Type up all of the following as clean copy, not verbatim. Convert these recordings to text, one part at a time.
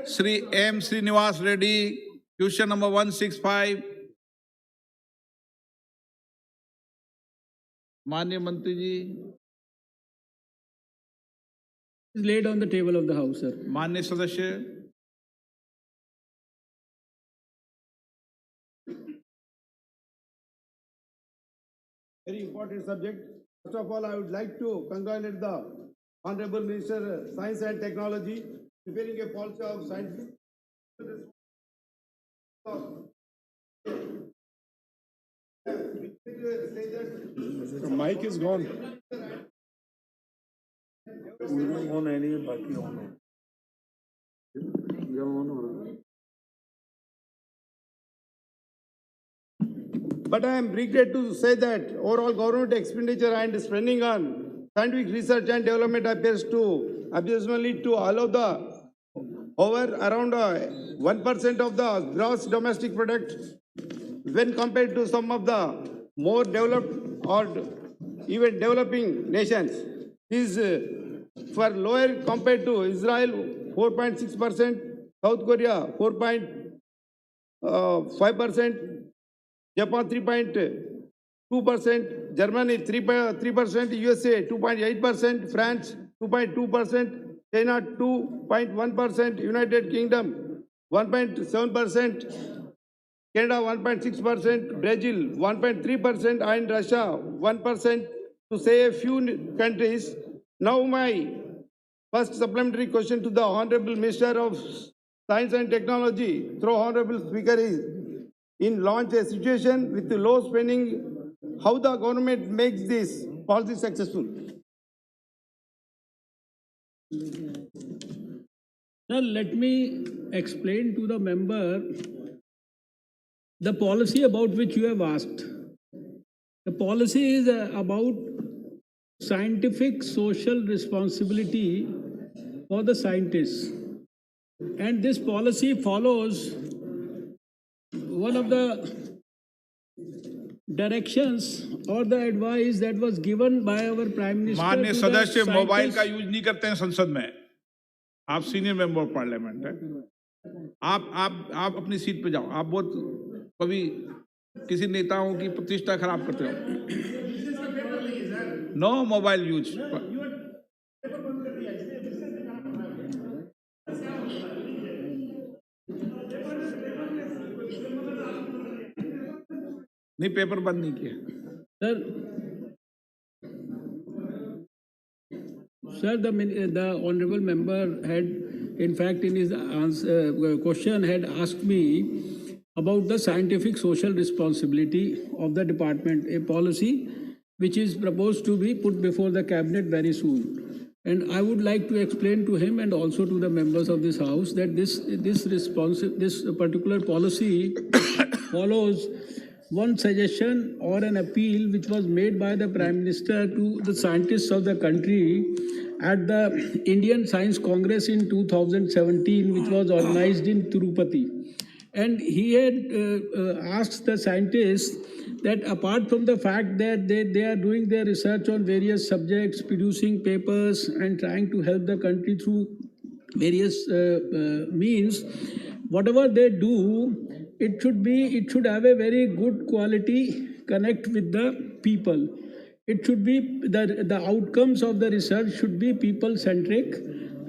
Sri M. Srinivas Reddy, question number 165. माननीय मंत्री जी, is laid on the table of the House, sir. माननीय सदस्य, Very important subject. First of all, I would like to congratulate the Honorable Minister Science and Technology preparing a policy of scientific. The mic is gone. On any बाकी on. But I am regret to say that overall government expenditure and spending on scientific research and development appears to abysmally to allow the over around 1% of the gross domestic product when compared to some of the more developed or even developing nations. Is for lower compared to Israel 4.6%, South Korea 4.5%, Japan 3.2%, Germany 3%, USA 2.8%, France 2.2%, China 2.1%, United Kingdom 1.7%, Canada 1.6%, Brazil 1.3%, and Russia 1%, to say a few countries. Now my first supplementary question to the Honorable Minister of Science and Technology, through Honorable Speaker, is in launch a situation with low spending, how the government makes this policy successful? Sir, let me explain to the member the policy about which you have asked. The policy is about scientific social responsibility for the scientists. And this policy follows one of the directions or the advice that was given by our Prime Minister. माननीय to the सदस्य mobile का scientists. Use नहीं करते हैं संसद में. आप senior member of parliament हैं. आप अपनी सीट पे जाओ. आप बहुत कभी किसी नेताओं की प्रतिष्ठा खराब करते हो. No mobile use. नहीं, पेपर बंद नहीं किया. Sir, the honorable member had, in fact, in his question, had asked me about the scientific social responsibility of the department, a policy which is proposed to be put before the cabinet very soon. And I would like to explain to him and also to the members of this house that this particular policy follows one suggestion or an appeal which was made by the Prime Minister to the scientists of the country at the Indian Science Congress in 2017, which was organized in Tirupati. And he had asked the scientists that apart from the fact that they are doing their research on various subjects, producing papers and trying to help the country through various means, whatever they do, it should have a very good quality connect with the people. It should be the outcomes of the research should be people centric,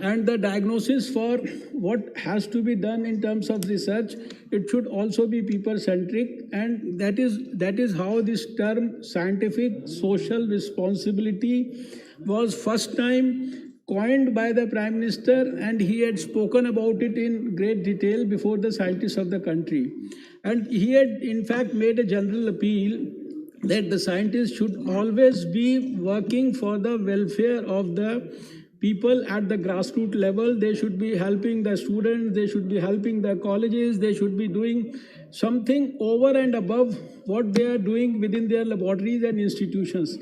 and the diagnosis for what has to be done in terms of research, it should also be people centric, and that is how this term scientific social responsibility was first time coined by the Prime Minister, and he had spoken about it in great detail before the scientists of the country. And he had in fact made a general appeal that the scientists should always be working for the welfare of the people at the grassroots level. They should be helping the students, they should be helping the colleges, they should be doing something over and above what they are doing within their laboratories and institutions.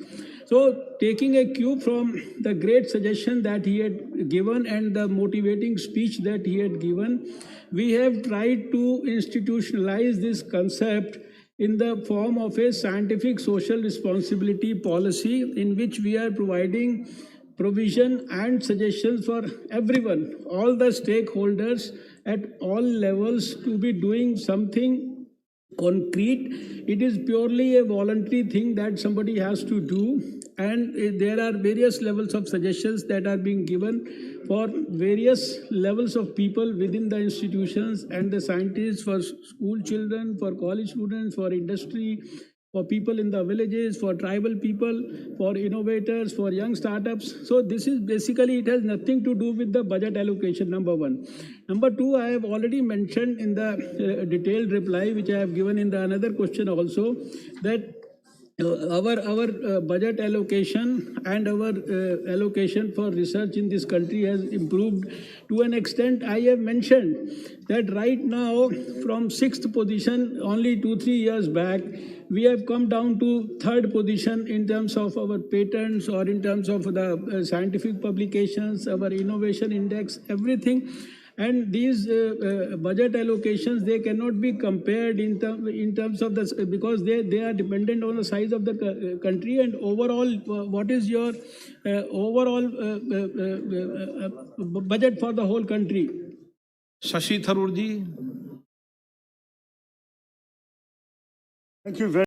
So, taking a cue from the great suggestion that he had given and the motivating speech that he had given, we have tried to institutionalize this concept in the form of a scientific social responsibility policy in which we are providing provision and suggestions for everyone, all the stakeholders, at all levels to be doing something concrete. It is purely a voluntary thing that somebody has to do, and there are various levels of suggestions that are being given for various levels of people within the institutions and the scientists, for school children, for college students, for industry, for people in the villages, for tribal people, for innovators, for young startups. So this is basically, it has nothing to do with the budget allocation, number one. Number two, I have already mentioned in the detailed reply, which I have given in the another question also, that our budget allocation and our allocation for research in this country has improved to an extent. I have mentioned that right now, from 6th position only 2-3 years back, we have come down to 3rd position in terms of our patents or in terms of the scientific publications, our innovation index, everything. And these budget allocations, they cannot be compared in terms of the, because they are dependent on the size of the country and overall, what is your overall budget for the whole country. Shashi Tharoor ji. Thank you very